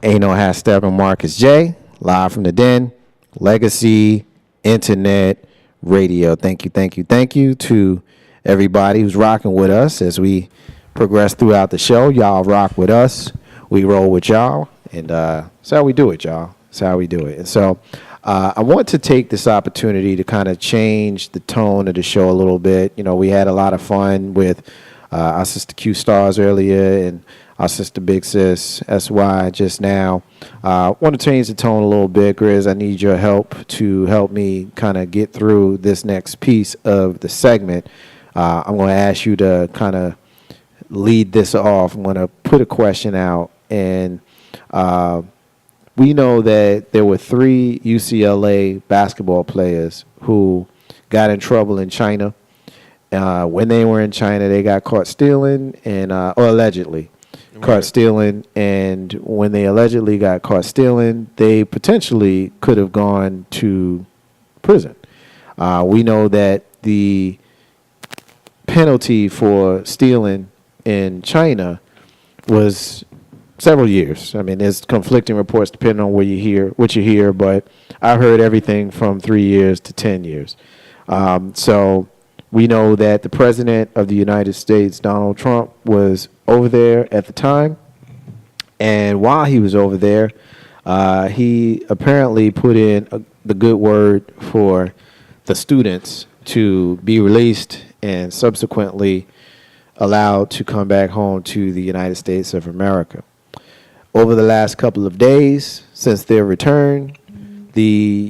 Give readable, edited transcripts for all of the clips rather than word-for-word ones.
Ain't no hashtag on Marcus J. Live from the den. Legacy Internet Radio. Thank you to everybody who's rocking with us as we progress throughout the show. Y'all rock with us. We roll with y'all. And that's how we do it, y'all. That's how we do it. And so I want to take this opportunity to kind of change the tone of the show a little bit. You know, we had a lot of fun with our sister Q Stars earlier and our sister Big Sis SY just now. I want to change the tone a little bit, Grizz. I need your help to help me kind of get through this next piece of the segment. I'm going to ask you to kind of lead this off. I'm going to put a question out, and we know that there were 3 UCLA basketball players who got in trouble in China. When they were in China, they got caught stealing, and or allegedly caught stealing. And when they allegedly got caught stealing, they potentially could have gone to prison. We know that the penalty for stealing in China was several years. I mean, there's conflicting reports depending on what you hear, but I heard everything from 3 years to 10 years. So we know that the president of the United States, Donald Trump, was over there at the time. And while he was over there, he apparently put in the good word for the students to be released and subsequently allowed to come back home to the United States of America. Over the last couple of days since their return, the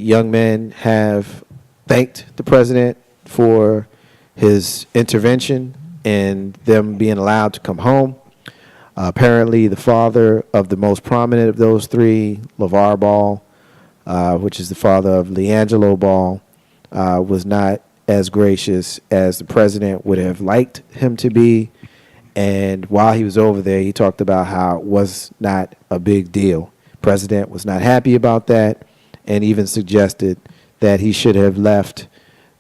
young men have thanked the president for his intervention and them being allowed to come home. Apparently, the father of the most prominent of those 3, Lavar Ball, which is the father of LiAngelo Ball, was not as gracious as the president would have liked him to be. And while he was over there, he talked about how it was not a big deal. President was not happy about that and even suggested that he should have left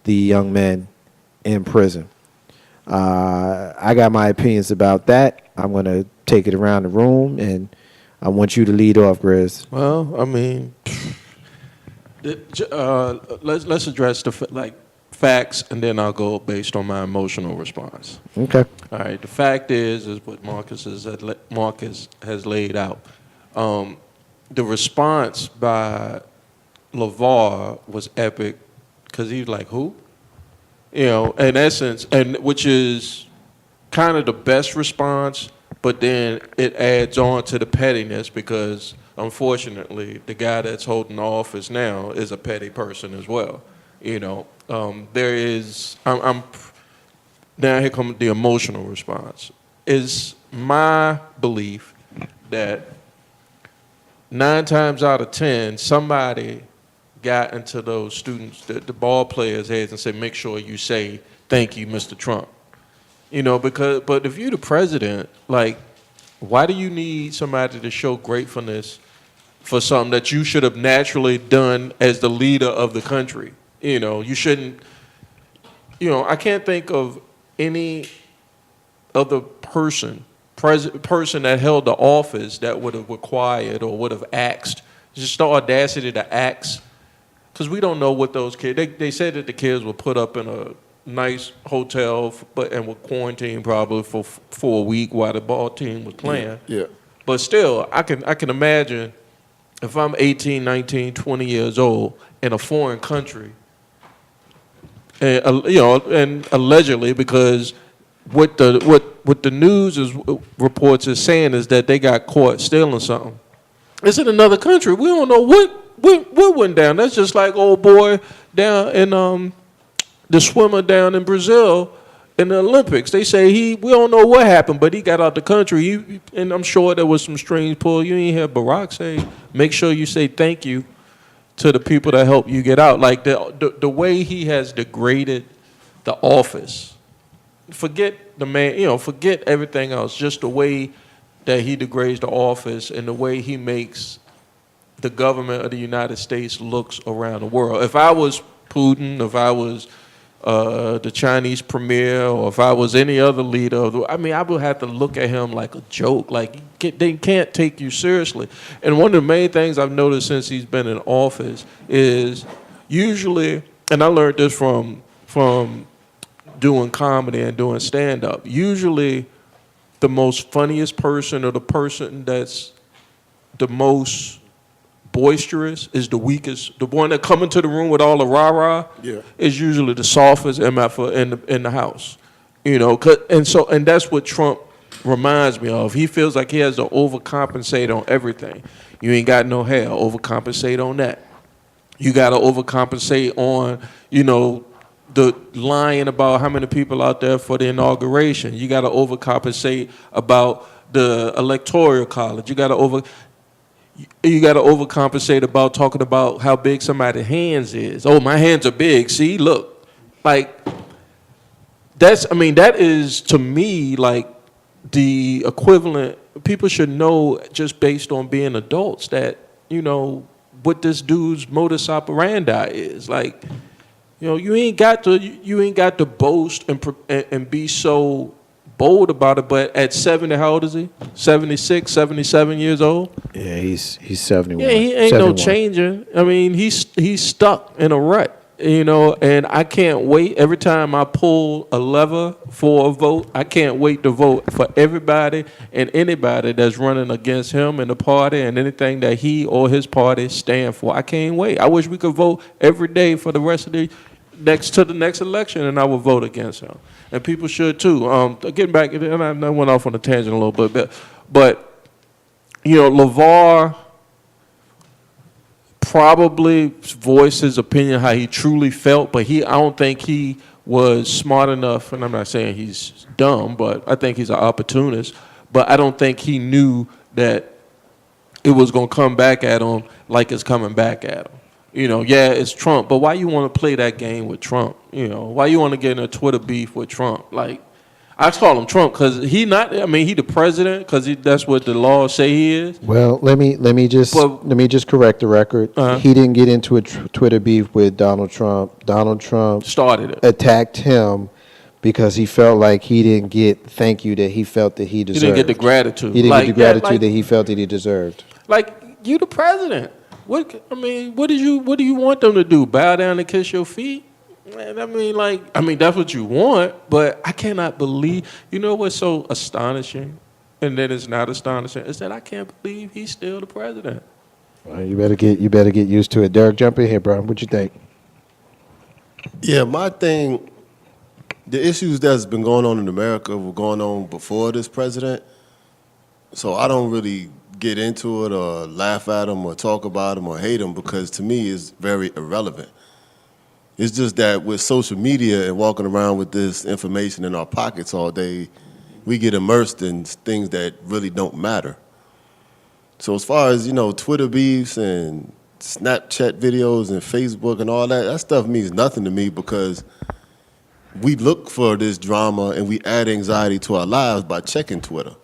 the young men in prison. I got my opinions about that. I'm going to take it around the room, and I want you to lead off, Grizz. Well, I mean, let's address the facts, and then I'll go based on my emotional response. Okay. All right. The fact is what Marcus has laid out. The response by Lavar was epic because he was like, "Who?" You know, in essence, and which is kind of the best response, but then it adds on to the pettiness because, unfortunately, the guy that's holding the office now is a petty person as well. You know, there is. Now here comes the emotional response. It's my belief that 9 times out of 10, somebody got into those students, the ball players' heads and said, make sure you say, thank you, Mr. Trump. You know, but if you're the president, like, why do you need somebody to show gratefulness for something that you should have naturally done as the leader of the country? You know, you shouldn't, you know, I can't think of any other person that held the office that would have required or would have asked, just the audacity to ask, because we don't know what those kids, they said that the kids were put up in a nice hotel and were quarantined probably for a week while the ball team was playing. Yeah. But still, I can imagine if I'm 18, 19, 20 years old in a foreign country, and, you know, and allegedly, because what the news reports is saying is that they got caught stealing something. It's in another country. We don't know what went down. That's just like old boy down in the swimmer down in Brazil in the Olympics. They say we don't know what happened, but he got out the country. And I'm sure there was some strings pulled. You ain't hear Barack say, make sure you say thank you to the people that helped you get out. Like the way he has degraded the office. Forget the man, you know, forget everything else. Just the way that he degrades the office and the way he makes the government of the United States looks around the world. If I was Putin, if I was the Chinese premier, or if I was any other leader, I would have to look at him like a joke. Like, they can't take you seriously. And one of the main things I've noticed since he's been in office is usually, and I learned this from doing comedy and doing stand-up, usually the most funniest person, or the person that's the most boisterous, is the weakest. The one that come into the room with all the rah-rah is usually the softest MF in the house. And that's what Trump reminds me of. He feels like he has to overcompensate on everything. You ain't got no hair, overcompensate on that. You got to overcompensate on, the lying about how many people out there for the inauguration. You got to overcompensate about the electoral college. You got to overcompensate about talking about how big somebody's hands is. Oh, my hands are big. See, look. Like, that is, to me, like, the equivalent. People should know, just based on being adults, that, what this dude's modus operandi is. Like, you ain't got to boast and be so bold about it. But at 70, how old is he? 76, 77 years old? Yeah, he's 71. Yeah, he ain't 71. no changer. I mean, he's stuck in a rut. And I can't wait. Every time I pull a lever for a vote, I can't wait to vote for everybody and anybody that's running against him and the party and anything that he or his party stand for. I can't wait. I wish we could vote every day for the rest of the next election, and I would vote against him. And people should too. Getting back, and I went off on a tangent a little bit, but Lavar probably voiced his opinion how he truly felt, but I don't think he was smart enough, and I'm not saying he's dumb, but I think he's an opportunist, but I don't think he knew that it was going to come back at him like it's coming back at him. Yeah, it's Trump, but why you want to play that game with Trump? Why you want to get in a Twitter beef with Trump? Like, I call him Trump because he the president because that's what the laws say he is. Well, let me just correct the record. He didn't get into a Twitter beef with Donald Trump. Donald Trump started it. Attacked him because he felt like he didn't get thank you that he felt that he deserved. He didn't get the gratitude. He didn't get the gratitude that he felt that he deserved. Like, you the president. What do you want them to do? Bow down and kiss your feet? Man, that's what you want, but I cannot believe. You know what's so astonishing, and then it's not astonishing, is that I can't believe he's still the president. Well, you better get used to it. Derek, jump in here, bro. What you think? Yeah, my thing, the issues that's been going on in America were going on before this president, so I don't really get into it or laugh at him or talk about him or hate him because to me it's very irrelevant. It's just that with social media and walking around with this information in our pockets all day, we get immersed in things that really don't matter. So as far as, Twitter beefs and Snapchat videos and Facebook and all that stuff means nothing to me because we look for this drama and we add anxiety to our lives by checking Twitter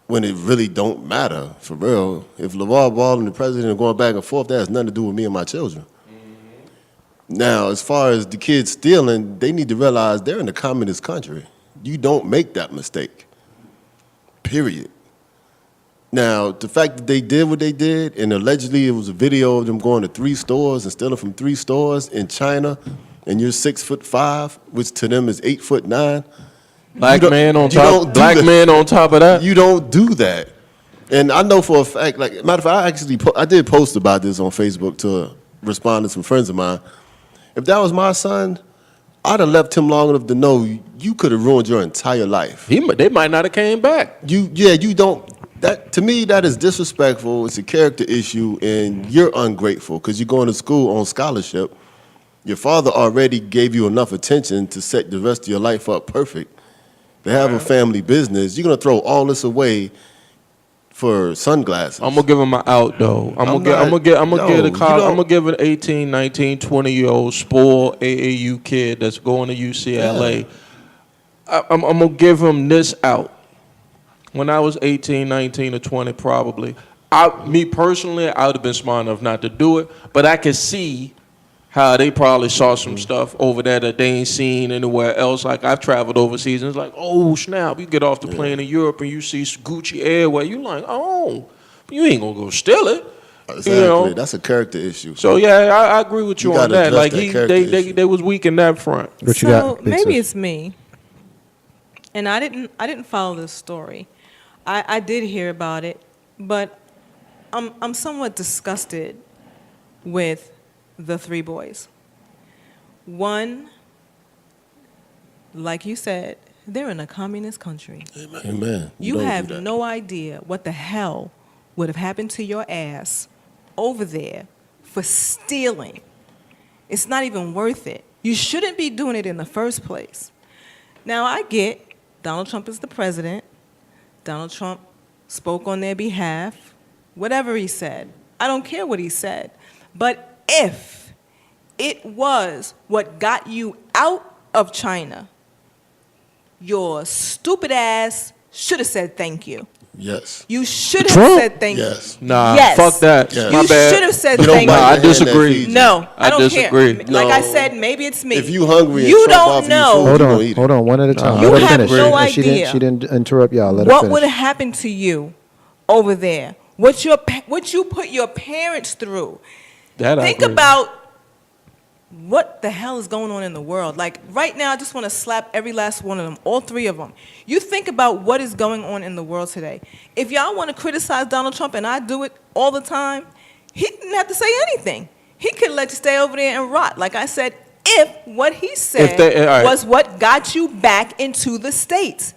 when it really don't matter, for real. If Lavar Ball and the president are going back and forth, that has nothing to do with me and my children. Now, as far as the kids stealing, they need to realize they're in a communist country. You don't make that mistake, period. Now, the fact that they did what they did, and allegedly it was a video of them going to 3 stores and stealing from 3 stores in China, and you're 6'5", which to them is 8'9". Black man on top of that. You don't do that. And I know for a fact, like, matter of fact, I did post about this on Facebook to respond to some friends of mine. If that was my son, I'd have left him long enough to know you could have ruined your entire life. They might not have came back. You don't. That, to me, that is disrespectful. It's a character issue, and you're ungrateful because you're going to school on scholarship. Your father already gave you enough attention to set the rest of your life up perfect. They have a family business. You're going to throw all this away for sunglasses. I'm gonna give him an out though. I'm gonna give an 18, 19, 20-year-old spoiled AAU kid that's going to UCLA. Yeah. I'm gonna give him this out. When I was 18, 19, or 20, probably, me personally, I would have been smart enough not to do it. But I could see how they probably saw some stuff over there that they ain't seen anywhere else. Like I've traveled overseas and it's like, oh snap, you get off the plane in Europe and you see Gucci Airway, you like, oh, you ain't gonna go steal it. Exactly. You know? That's a character issue. So yeah, I agree with you on gotta that. address Like that character issue. they was weak in that front. What you So got? Big maybe sis? it's me, and I didn't follow this story. I did hear about it, but I'm somewhat disgusted with the three boys. One, like you said, they're in a communist country. Amen. You Don't have do that. no idea what the hell would have happened to your ass over there for stealing. It's not even worth it. You shouldn't be doing it in the first place. Now, I get Donald Trump is the president. Donald Trump spoke on their behalf. Whatever he said, I don't care what he said. But if it was what got you out of China, your stupid ass should have said thank you. Yes. You should have Trump? said thank Yes. you. Nah, Yes. fuck that. Yes. My You bad. should have said You don't thank bite Nah, I the hand that disagree. feeds you. No, I I don't disagree. care. Like I No. said, maybe it's me. If you hungry and You Trump don't offer you know. food, Hold you gonna on, eat hold it. on, one at a time. You Let her have finish. no And idea She didn't interrupt y'all. Let her what finish. would have happened to you over there? What you put your parents through? That I Think agree. about what the hell is going on in the world. Like right now, I just want to slap every last one of them, all three of them. You think about what is going on in the world today. If y'all want to criticize Donald Trump, and I do it all the time, he didn't have to say anything. He could let you stay over there and rot. Like I said, if what he said all right. was what got you back into the States.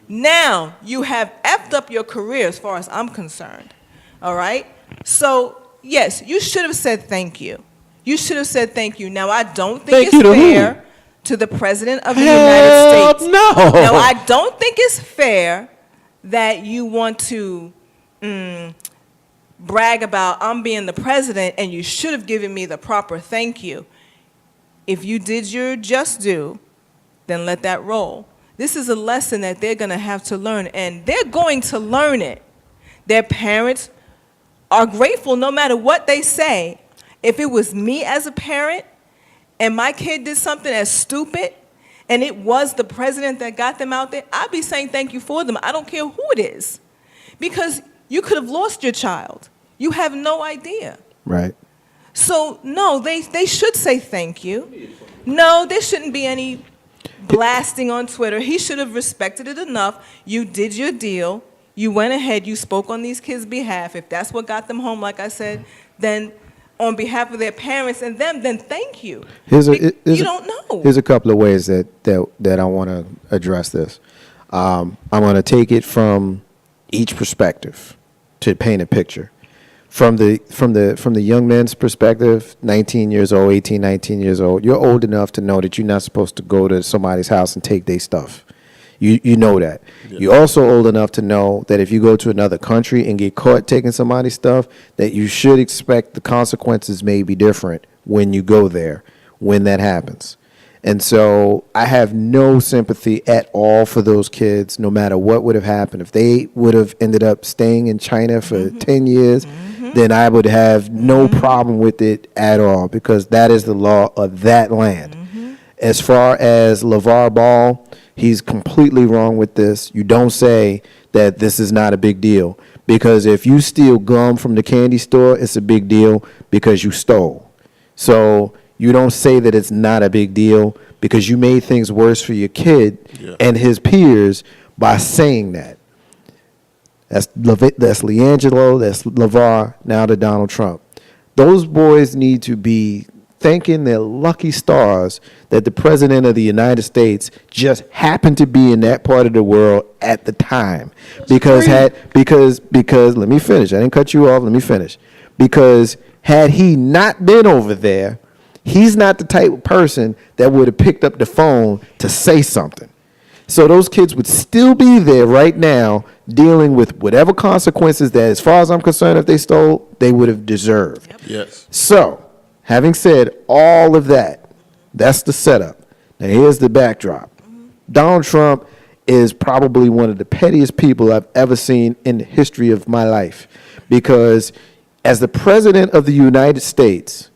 Now you have effed up your career as far as I'm concerned. All right? So, yes, you should have said thank you. You should have said thank you. Now, I don't think Thank you to it's who? fair to the President of the Hell United States. no. Now, I don't think it's fair that you want to brag about I'm being the president and you should have given me the proper thank you. If you did your just due, then let that roll. This is a lesson that they're going to have to learn, and they're going to learn it. Their parents are grateful no matter what they say. If it was me as a parent and my kid did something as stupid and it was the president that got them out there, I'd be saying thank you for them. I don't care who it is. Because you could have lost your child. You have no idea. Right. So, no, they should say thank you. No, there shouldn't be any blasting on Twitter. He should have respected it enough. You did your deal. You went ahead. You spoke on these kids' behalf. If that's what got them home, like I said, then on behalf of their parents and them, then thank you. You don't know. Here's a couple of ways that I want to address this. I'm going to take it from each perspective to paint a picture. From the young man's perspective, 19 years old, 18, 19 years old, you're old enough to know that you're not supposed to go to somebody's house and take their stuff. You know that. Yeah. You're also old enough to know that if you go to another country and get caught taking somebody's stuff, that you should expect the consequences may be different when you go there, when that happens. And so I have no sympathy at all for those kids, no matter what would have happened. If they would have ended up staying in China for 10 years, then I would have no problem with it at all, because that is the law of that land. As far as Lavar Ball, he's completely wrong with this. You don't say that this is not a big deal, because if you steal gum from the candy store, it's a big deal because you stole. So you don't say that it's not a big deal because you made things worse for your kid and his peers by saying that. That's Leangelo, that's Lavar, now to Donald Trump. Those boys need to be thanking their lucky stars that the president of the United States just happened to be in that part of the world at the time. Because let me finish. I didn't cut you off. Let me finish. Because had he not been over there, he's not the type of person that would have picked up the phone to say something. So those kids would still be there right now dealing with whatever consequences that, as far as I'm concerned, if they stole, they would have deserved. Yes. So, having said all of that, that's the setup. Now here's the backdrop. Donald Trump is probably one of the pettiest people I've ever seen in the history of my life. Because as the president of the United States,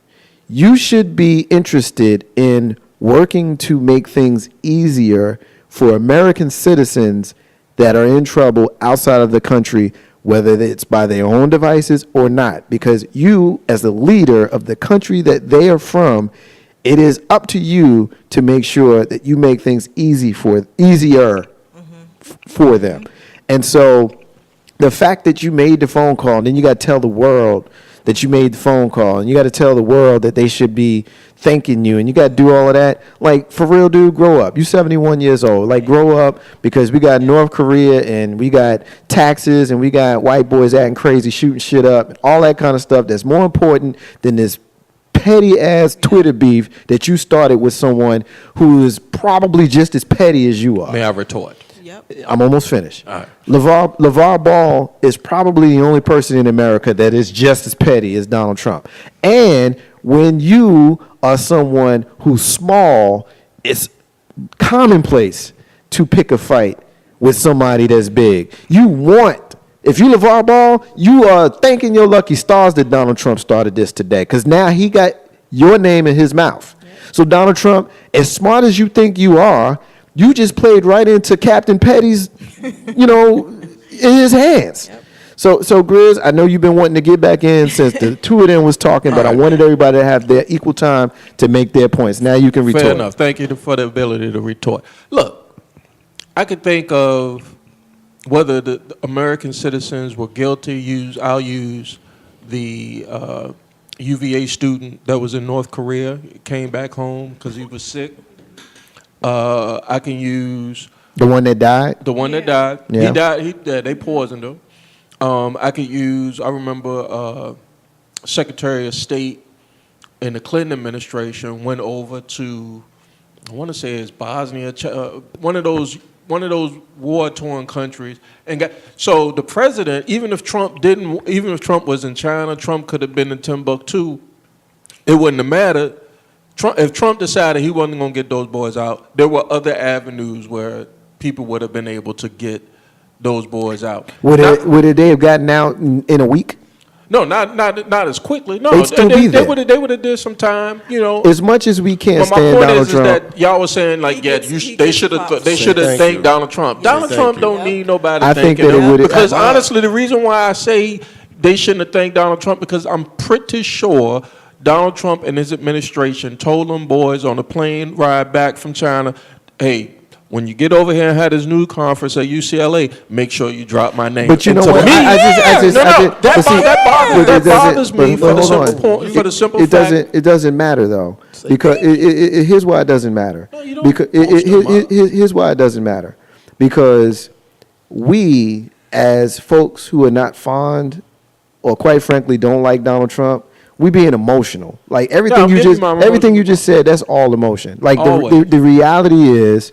you should be interested in working to make things easier for American citizens that are in trouble outside of the country, whether it's by their own devices or not. Because you, as the leader of the country that they are from, it is up to you to make sure that you make things easier for them. And so the fact that you made the phone call, and then you got to tell the world that you made the phone call, and you got to tell the world that they should be thanking you, and you got to do all of that. Like, for real, dude, grow up. You 71 years old. Like, grow up, because we got North Korea, and we got taxes, and we got white boys acting crazy, shooting shit up, and all that kind of stuff that's more important than this petty-ass Twitter beef that you started with someone who is probably just as petty as you are. May I retort? Yep. I'm almost finished. All right. LeVar Ball is probably the only person in America that is just as petty as Donald Trump. And when you are someone who's small, it's commonplace to pick a fight with somebody that's big. If you LeVar Ball, you are thanking your lucky stars that Donald Trump started this today, because now he got your name in his mouth. So Donald Trump, as smart as you think you are, you just played right into Captain Petty's, in his hands. Yep. So Grizz, I know you've been wanting to get back in since the two of them was talking, but I wanted everybody to have their equal time to make their points. Now you can retort. Fair enough. Thank you for the ability to retort. Look, I could think of whether the American citizens were guilty. I'll use the UVA student that was in North Korea, came back home because he was sick. I can use the one that died. The one that died. Yeah. He died. They poisoned him. I remember Secretary of State in the Clinton administration went over to, I want to say it's Bosnia, one of those war-torn countries, and so the president, even if Trump was in China, Trump could have been in Timbuktu. It wouldn't have mattered. If Trump decided he wasn't going to get those boys out, there were other avenues where people would have been able to get those boys out. Would they have gotten out in a week? No, not as quickly. No, They'd still be there. They would have did some time. As much as we can't but stand my point Donald is Trump. that y'all was saying like, they should have thanked Donald Trump. Donald Trump don't need nobody thanking him, because honestly, the reason why I say they shouldn't have thanked Donald Trump, because I'm pretty sure Donald Trump and his administration told them boys on the plane ride back from China, hey, when you get over here and have this news conference at UCLA, make sure you drop my name. But you know what? That bothers me for the simple fact. It doesn't matter though, because here's why it doesn't matter. No, you don't. Because here's why it doesn't matter, because we as folks who are not fond, or quite frankly don't like Donald Trump, we being emotional. Like everything you just said, that's all emotion. Like the reality is,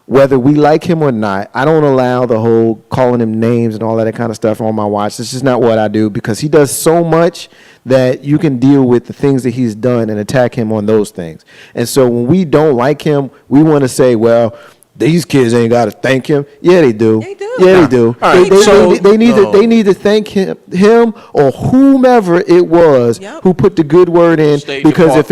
whether we like him or not, I don't allow the whole calling him names and all that kind of stuff on my watch. It's just not what I do, because he does so much that you can deal with the things that he's done and attack him on those things. And so when we don't like him, we want to say, well, these kids ain't got to thank him. Yeah, they do. They do. Yeah, they do. Right. They need to thank him or whomever it was who put the good word in. Because if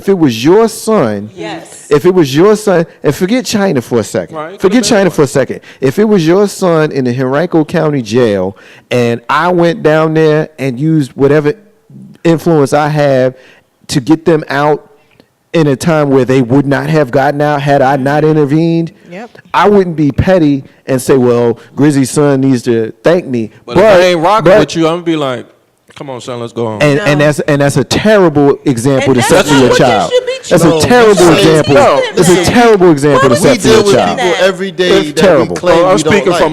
it was your son, yes. If it was your son, and forget China for a second. Right. Forget China for a second. If it was your son in the Henrico County Jail, and I went down there and used whatever influence I have to get them out in a time where they would not have gotten out had I not intervened, I wouldn't be petty and say, well, Grizzy's son needs to thank me. But if I ain't rocking with you, I'm going to be like, come on, son, let's go on. And that's a terrible example to set for your child. That's a terrible example. It's a terrible example to set for your child. We deal with people every day that we claim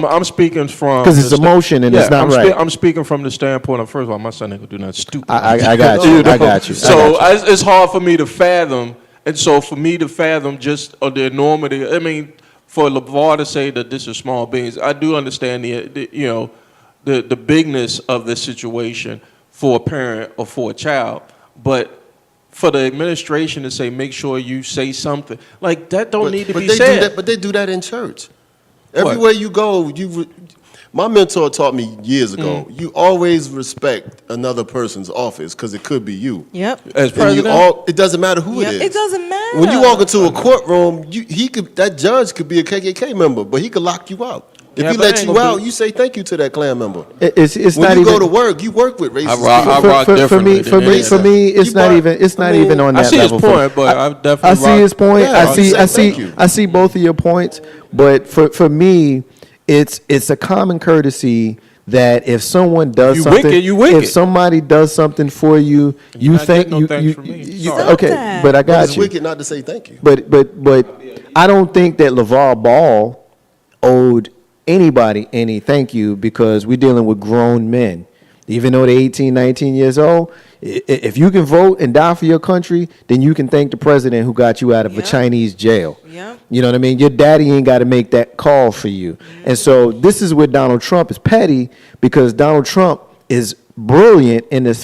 I'm speaking from because it's emotion and it's not right. I'm speaking from the standpoint of, first of all, my son ain't gonna do nothing stupid. I got you. I got you. So it's hard for me to fathom, and so for me to fathom just the enormity. I mean, for LeVar to say that this is small beans, I do understand the bigness of this situation for a parent or for a child, but for the administration to say, make sure you say something like that, don't need to be said. But they do that in church. Everywhere you go, My mentor taught me years ago, you always respect another person's office because it could be you. Yep. As And president, it doesn't matter who Yep. it is. It doesn't matter. When you walk into a courtroom, that judge could be a KKK member, but he could lock you out. If Yeah, he but I let ain't you gonna out, be- you say thank you to that Klan member. It's When not you even go to work, you work with racist I people. rock differently than for me, it's You not brought- even. It's I not mean, even on I that see his level. point, but I definitely I see rock- his point. Yeah, thank you. I see both of your points. But for me, it's a common courtesy that if someone does You something, wicked, you wicked. if somebody does something for you, you not think getting no thanks from me. Sorry. okay. Stop But I that. But got it's you. wicked not to say thank you. But I don't think that LeVar Ball owed anybody any thank you because we're dealing with grown men. Even though they're 18, 19 years old, if you can vote and die for your country, then you can thank the president who got you out of a Yep. Chinese jail. Yep. You know what I mean? Your daddy ain't got to make that call for you. And so this is where Donald Trump is petty because Donald Trump is brilliant in the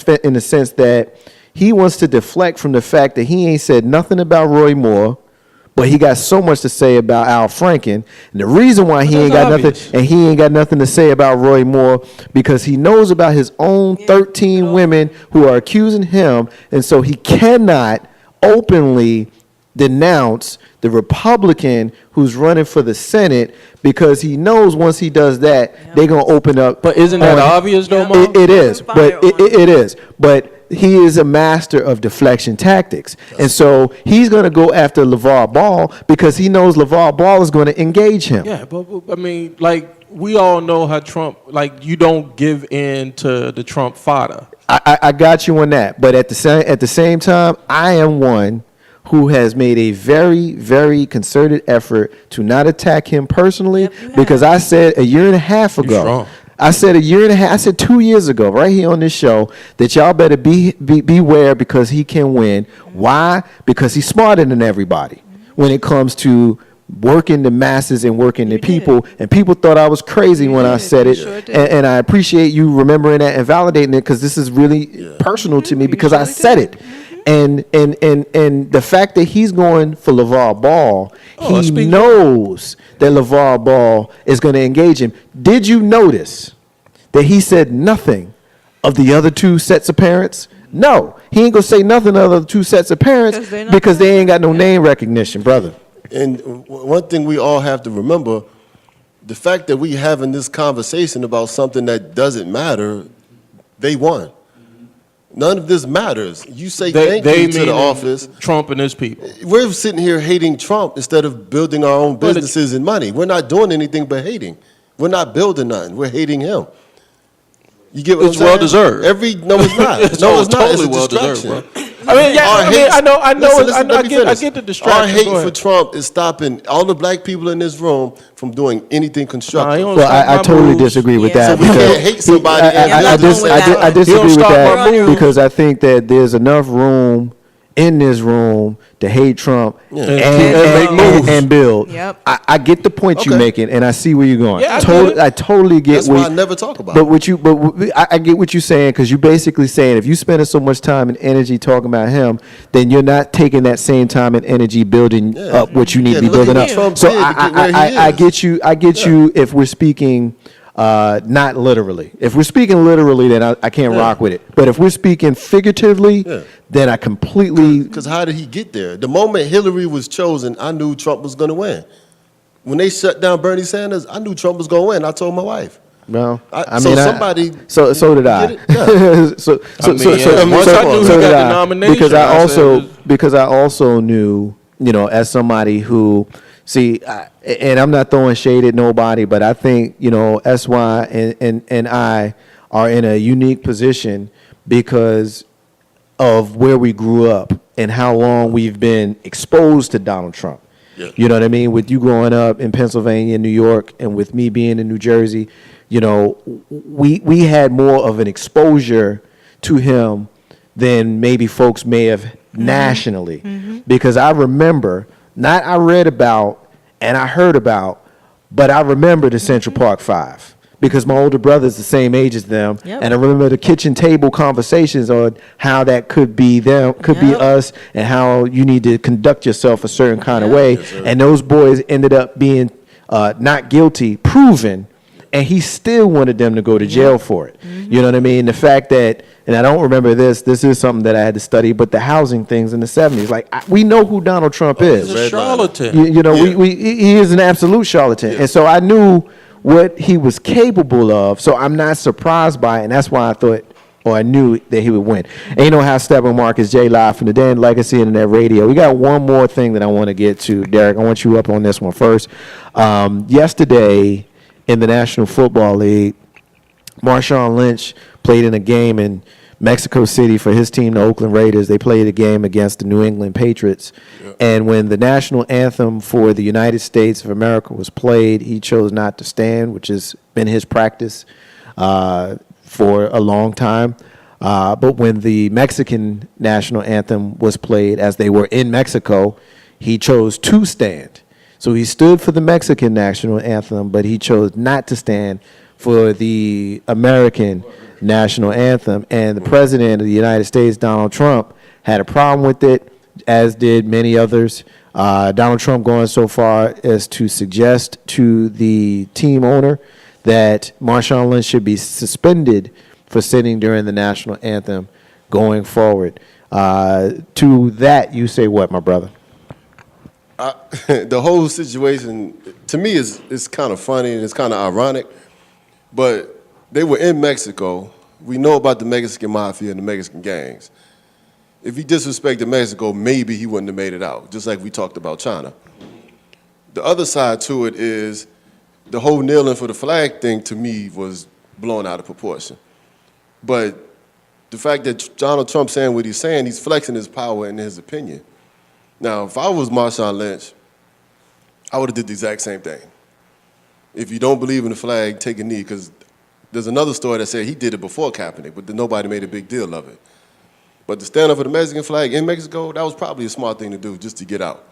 sense that he wants to deflect from the fact that he ain't said nothing about Roy Moore, but he got so much to say about Al Franken. And the reason why he ain't that's got obvious. nothing, and he ain't got nothing to say about Roy Moore, because he knows about his own 13 women who are accusing him, and so he cannot openly denounce the Republican who's running for the Senate because he knows once he does that, they're gonna open up. But isn't that on- obvious though, Yeah. Mom? it is, Fire but on it is. But he is a master of deflection tactics. And so he's going to go after LeVar Ball because he knows LeVar Ball is going to engage him. Yeah, but I mean, like we all know how Trump, like you don't give in to the Trump fodder. I got you on that. But at the same time, I am one who has made a very, very concerted effort to not attack him personally Yep, you have. because I said a year and a half You ago. strong. I said a year and a half. I said 2 years ago, right here on this show, that y'all better beware because he can win. Why? Because he's smarter than everybody when it comes to working the masses and working the people. And people thought I was crazy when I did. said You it. sure did. And I appreciate you remembering that and validating it because this is really personal to me because I said it. And the fact that he's going for LeVar Ball, he speak- knows that LeVar Ball is going to engage him. Did you notice that he said nothing of the other two sets of parents? No, he ain't gonna say nothing of the other two sets of parents Because they ain't got no name recognition, brother. And one thing we all have to remember, the fact that we having this conversation about something that doesn't matter, they won. None of this matters. You say thank you to the meaning office. Trump and his people. We're sitting here hating Trump instead of building our own Well, businesses and money. We're not doing anything but hating. We're not building nothing. We're hating him. You get what It's I'm saying? well-deserved. No, it's not. It's no, it's not. totally It's a well-deserved, distraction. bro. I mean, yeah, Our I mean, hate- I know, Listen, I let me get finish. the distraction. Our hate Go ahead. for Trump is stopping all the black people in this room from doing anything constructive. he don't Well, stop I my totally moves. disagree with Yeah. that. So we because can't hate somebody and Yeah, I'm not going with that I one. disagree He don't with stop that my moves. because I think that there's enough room in this room to hate Trump Yeah. And make moves. and build. Yep. I get the point you're Okay. making, and I see where you're going. Yeah, I get it. I totally get That's what why I never talk about But it. what you, I get what you're saying because you're basically saying if you spending so much time and energy talking about him, then you're not taking that same time and energy building Yeah. up what you need to be look at building what up. Trump So did to get where he I is. get you. I get you if we're speaking. Not literally. If we're speaking literally, then I can't Yeah. rock with it. But if we're speaking figuratively, Yeah. then I completely. Because how did he get there? The moment Hillary was chosen, I knew Trump was going to win. When they shut down Bernie Sanders, I knew Trump was going to win. I told my wife. Well, So somebody- So did I. Get it? Yeah. so I mean, yeah, once I knew he so got did the I. nomination, because I said, I also knew, as somebody who and I'm not throwing shade at nobody, but I think SY and I are in a unique position because of where we grew up and how long we've been exposed to Donald Trump. Yeah. You know what I mean? With you growing up in Pennsylvania, New York, and with me being in New Jersey, we had more of an exposure to him than maybe folks may have nationally. Because I remember, not I read about and I heard about, but I remember the Central Park Five. Because my older brother's the same age as them, Yep. and I remember the kitchen table conversations on how that could be them, could be Yep. us, and how you need to conduct yourself a certain kind of Yep. way. Yes, sir. And those boys ended up being not guilty, proven and he still wanted them to go to jail for it. You know what I mean? The fact that, and I don't remember this is something that I had to study, but the housing things in the 70s, like we know who Donald Trump is. He's a charlatan. You know, he is an absolute charlatan. And so I knew what he was capable of, so I'm not surprised by it, and that's why I thought, or I knew that he would win. And you know how Stephen Marcus J. live from the Den, Legacy Internet Radio. We got one more thing that I want to get to. Derek, I want you up on this one first. Yesterday in the National Football League, Marshawn Lynch played in a game in Mexico City for his team, the Oakland Raiders. They played a game against the New England Patriots. Yep. And when the national anthem for the United States of America was played, he chose not to stand, which has been his practice for a long time. But when the Mexican national anthem was played, as they were in Mexico, he chose to stand. So he stood for the Mexican national anthem, but he chose not to stand for the American national anthem. And the president of the United States, Donald Trump, had a problem with it, as did many others. Donald Trump going so far as to suggest to the team owner that Marshawn Lynch should be suspended for sitting during the national anthem going forward. To that, you say what, my brother? The whole situation, to me, is kind of funny and it's kind of ironic. But they were in Mexico. We know about the Mexican mafia and the Mexican gangs. If he disrespected Mexico, maybe he wouldn't have made it out, just like we talked about China. The other side to it is the whole kneeling for the flag thing, to me, was blown out of proportion. But the fact that Donald Trump saying what he's saying, he's flexing his power and his opinion. Now, if I was Marshawn Lynch, I would have did the exact same thing. If you don't believe in the flag, take a knee, because there's another story that said he did it before Kaepernick, but nobody made a big deal of it. But to stand up for the Mexican flag in Mexico, that was probably a smart thing to do just to get out.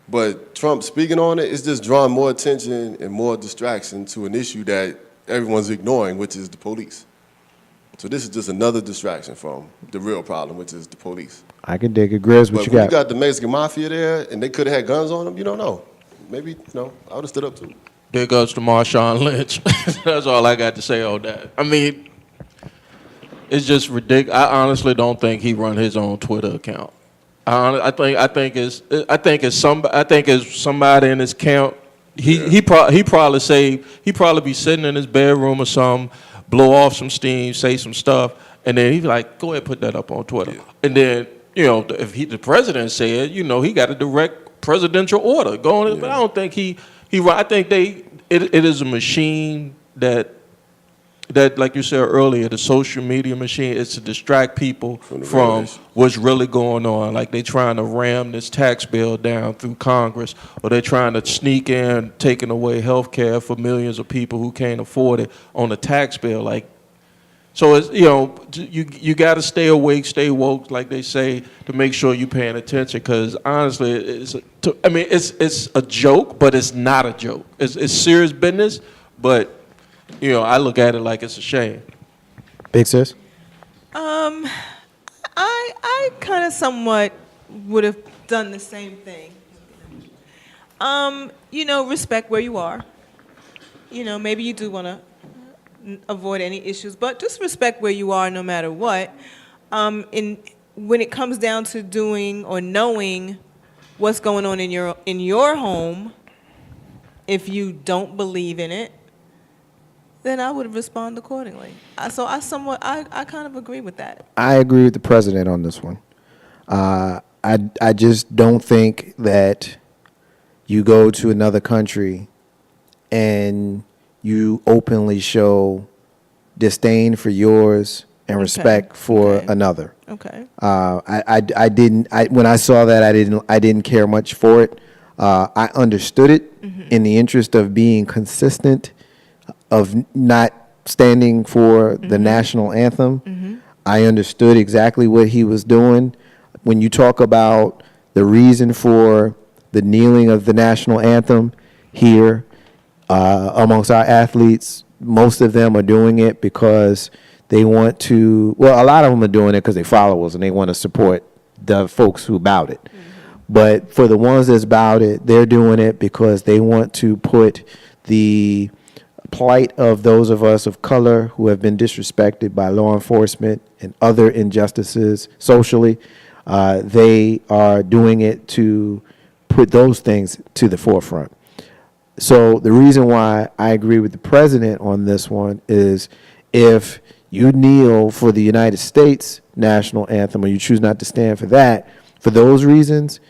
But Trump speaking on it is just drawing more attention and more distraction to an issue that everyone's ignoring, which is the police. So this is just another distraction from the real problem, which is the police. I can dig it. Grizz, what you got? You got the Mexican mafia there, and they could have had guns on them. You don't know. Maybe, I would have stood up too. There goes to Marshawn Lynch. That's all I got to say on that. I mean, it's just ridiculous. I honestly don't think he run his own Twitter account. I think it's somebody in his camp. He probably be sitting in his bedroom or something, blow off some steam, say some stuff, and then he's like, go ahead, put that up on Twitter. Yeah. And then if the president said, he got a direct presidential order going. Yeah. But I don't think he. I think it is a machine that like you said earlier, the social media machine is to distract people from what's really going on. Like they trying to ram this tax bill down through Congress, or they're trying to sneak in, taking away health care for millions of people who can't afford it on a tax bill. Like, so it's, you got to stay awake, stay woke, like they say, to make sure you're paying attention. Because honestly, it's a joke, but it's not a joke. It's serious business, but I look at it like it's a shame. Big sis? I kind of somewhat would have done the same thing. Respect where you are. Maybe you do want to avoid any issues, but just respect where you are no matter what. When it comes down to doing or knowing what's going on in your home, if you don't believe in it, then I would respond accordingly. So I kind of agree with that. I agree with the president on this one. I just don't think that you go to another country and you openly show disdain for yours and respect for another. Okay. When I saw that, I didn't care much for it. I understood it in the interest of being consistent, of not standing for the national anthem. I understood exactly what he was doing. When you talk about the reason for the kneeling of the national anthem here, amongst our athletes, most of them are doing it because they want to, a lot of them are doing it because they follow us and they want to support the folks who bout it. But for the ones that's bout it, they're doing it because they want to put the plight of those of us of color who have been disrespected by law enforcement and other injustices socially. They are doing it to put those things to the forefront. So the reason why I agree with the president on this one is if you kneel for the United States national anthem or you choose not to stand for that, for those reasons,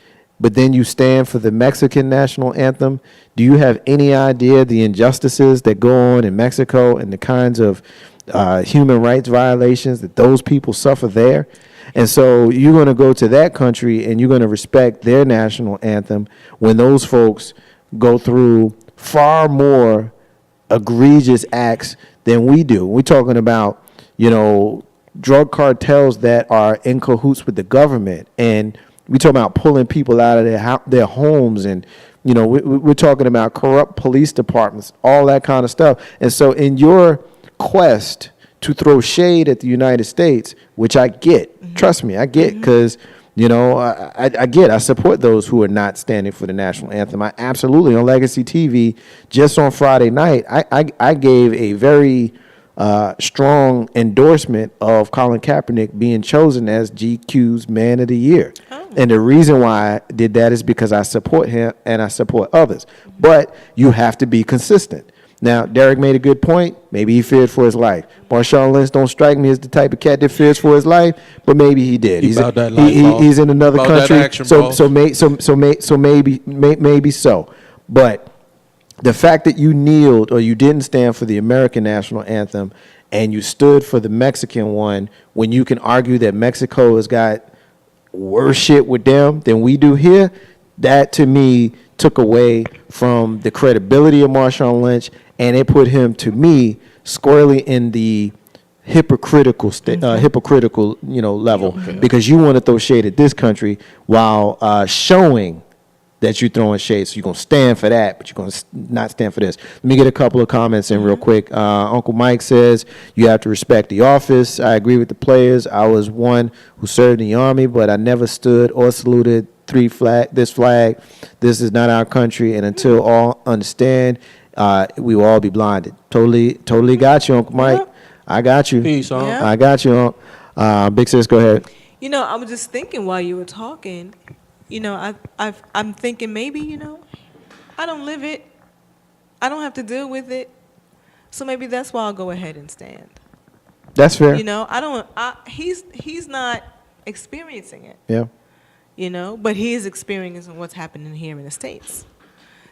but then you stand for the Mexican national anthem, do you have any idea the injustices that go on in Mexico and the kinds of human rights violations that those people suffer there? And so you're going to go to that country and you're going to respect their national anthem when those folks go through far more egregious acts than we do. We're talking about, drug cartels that are in cahoots with the government, and we talking about pulling people out of their homes, and we're talking about corrupt police departments, all that kind of stuff. And so in your quest to throw shade at the United States, which I get, trust me, I get, because I support those who are not standing for the national anthem. I absolutely, on Legacy TV, just on Friday night, I gave a very strong endorsement of Colin Kaepernick being chosen as GQ's Man of the Year. Oh. And the reason why I did that is because I support him and I support others. But you have to be consistent. Now, Derek made a good point. Maybe he feared for his life. Marshawn Lynch don't strike me as the type of cat that fears for his life, but maybe he did. He's in another country, action, so maybe so. But the fact that you kneeled or you didn't stand for the American national anthem and you stood for the Mexican one, when you can argue that Mexico has got worse shit with them than we do here, that to me took away from the credibility of Marshawn Lynch, and it put him, to me, squarely in the hypocritical level, because you want to throw shade at this country while showing that you're throwing shade. So you're going to stand for that, but you're going to not stand for this. Let me get a couple of comments in real quick. Uncle Mike says, you have to respect the office. I agree with the players. I was one who served in the Army, but I never stood or saluted this flag. This is not our country, and until all understand, we will all be blinded. Totally got you, Uncle Mike. I got you. Peace, Uncle. I got you, Uncle. Big sis, go ahead. I was just thinking while you were talking, I'm thinking maybe, I don't live it. I don't have to deal with it. So maybe that's why I'll go ahead and stand. That's fair. He's not experiencing it. Yeah. But he is experiencing what's happening here in the States.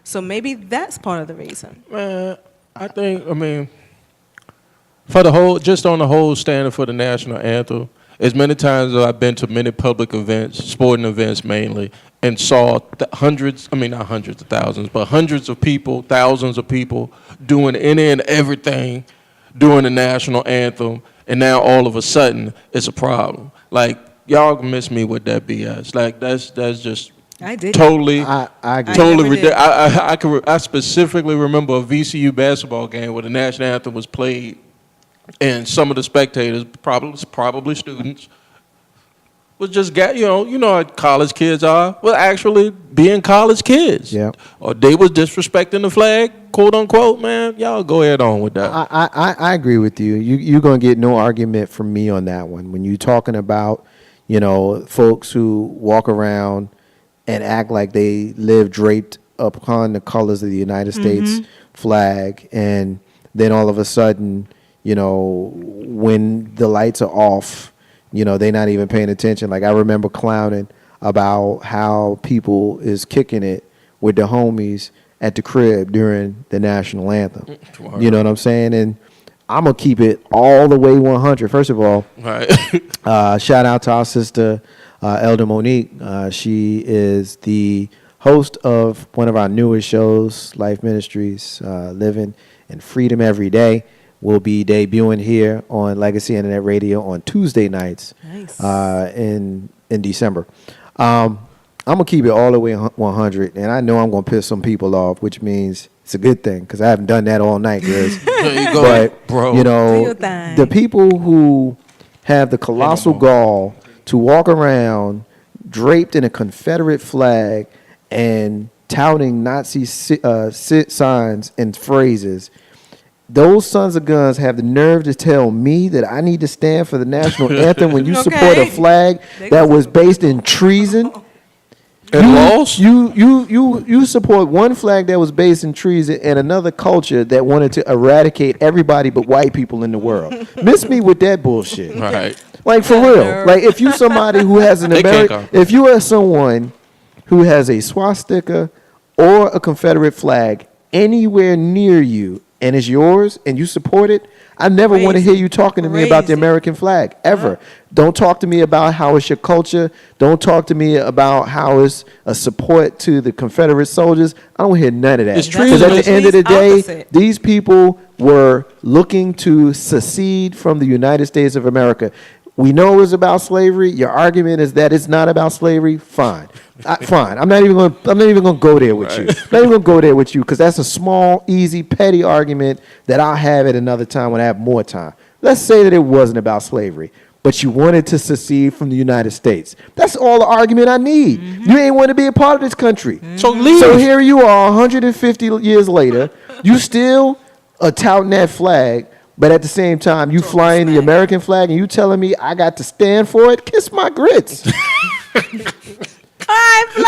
So maybe that's part of the reason. I mean, for the whole, just on the whole standing for the national anthem, as many times as I've been to many public events, sporting events mainly, and saw hundreds of people, thousands of people doing any and everything during the national anthem, and now all of a sudden it's a problem. Like, y'all can miss me with that BS. Like, that's just I did totally, I agree. totally ridiculous. I specifically remember a VCU basketball game where the national anthem was played, and some of the spectators, probably students, was just how college kids are. Well, actually being college kids. Yeah. Or they was disrespecting the flag, quote unquote. Man, y'all go ahead on with that. I agree with you. You're gonna get no argument from me on that one. When you're talking about, folks who walk around and act like they live draped upon the colors of the United States flag, and then all of a sudden, when the lights are off, they're not even paying attention. Like, I remember clowning about how people is kicking it with the homies at the crib during the national anthem. You know what I'm saying? And I'm going to keep it all the way 100. First of all, Right. Shout out to our sister, Elder Monique. She is the host of one of our newest shows, Life Ministries, Living in Freedom Every Day. Will be debuting here on Legacy Internet Radio on Tuesday nights. Nice. In December. I'm going to keep it all the way 100, and I know I'm going to piss some people off, which means it's a good thing, because I haven't done that all night, guys. There you go, But, bro. the people who have the colossal gall to walk around draped in a Confederate flag and touting Nazi signs and phrases, those sons of guns have the nerve to tell me that I need to stand for the national anthem when you Okay. support a flag that was based in treason. And laws? You support one flag that was based in treason and another culture that wanted to eradicate everybody but white people in the world. Miss me with that bullshit. Right. Like for real. Like if you somebody who has an They can't American, go. if you are someone who has a swastika or a Confederate flag anywhere near you and it's yours and you support it, I never want to hear you talking to me about the Crazy. American flag ever. Don't talk to me about how it's your culture. Don't talk to me about how it's a support to the Confederate soldiers. I don't hear none of that. It's Because at treason. the end of the day, Opposite. these people were looking to secede from the United States of America. We know it was about slavery. Your argument is that it's not about slavery. Fine, fine. I'm not even going to go there with you. I'm not even going to go there with you because that's a small, easy, petty argument that I'll have at another time when I have more time. Let's say that it wasn't about slavery, but you wanted to secede from the United States. That's all the argument I need. You ain't want to be a part of this country. So leave. So here you are, 150 years later. You still are touting that flag. But at the same time, you flying the American flag and you telling me I got to stand for it? Kiss my grits. All right, Flo.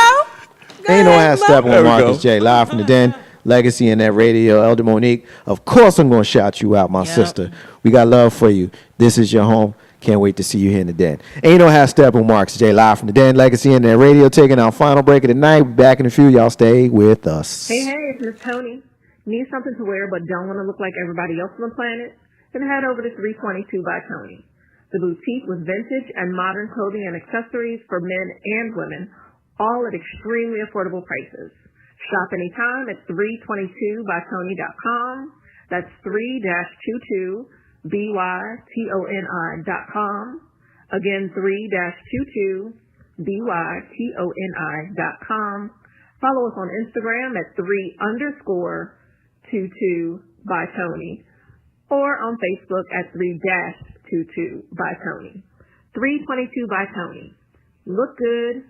Go Ain't no ahead, half Flo. step There on we Marcus go. J. Live from the Den, Legacy Internet Radio, Elder Monique. Of course I'm going to shout you out, my Yep. sister. We got love for you. This is your home. Can't wait to see you here in the Den. Ain't no half step on Marcus J. Live from the Den, Legacy Internet Radio, taking our final break of the night. We'll be back in a few. Y'all stay with us. Hey, it's Miss Tony. Need something to wear but don't want to look like everybody else on the planet? Then head over to 322 by Tony. The boutique with vintage and modern clothing and accessories for men and women, all at extremely affordable prices. Shop anytime at 322bytony.com. That's 3-22bytoni.com. Again, 3-22bytoni.com. Follow us on Instagram at 3_22bytony. Or on Facebook at 3-22 by Tony. 322 by Tony. Look good,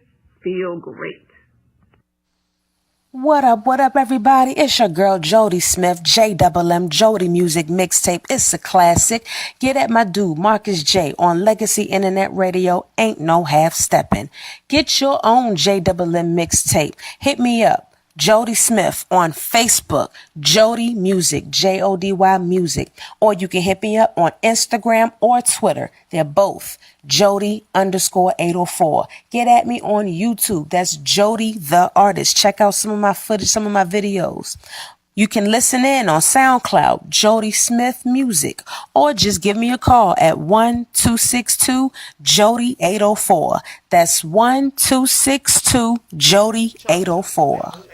feel great. What up, everybody? It's your girl, Jody Smith, JMM, Jody Music Mixtape. It's a classic. Get at my dude, Marcus J, on Legacy Internet Radio. Ain't no half-stepping. Get your own JMM mixtape. Hit me up. Jody Smith on Facebook, Jody Music, Jody Music, or you can hit me up on Instagram or Twitter. They're both Jody_804. Get at me on YouTube. That's Jody the Artist. Check out some of my footage, some of my videos. You can listen in on SoundCloud, Jody Smith Music, or just give me a call at 1-262-JODY-804. That's 1-262-JODY-804.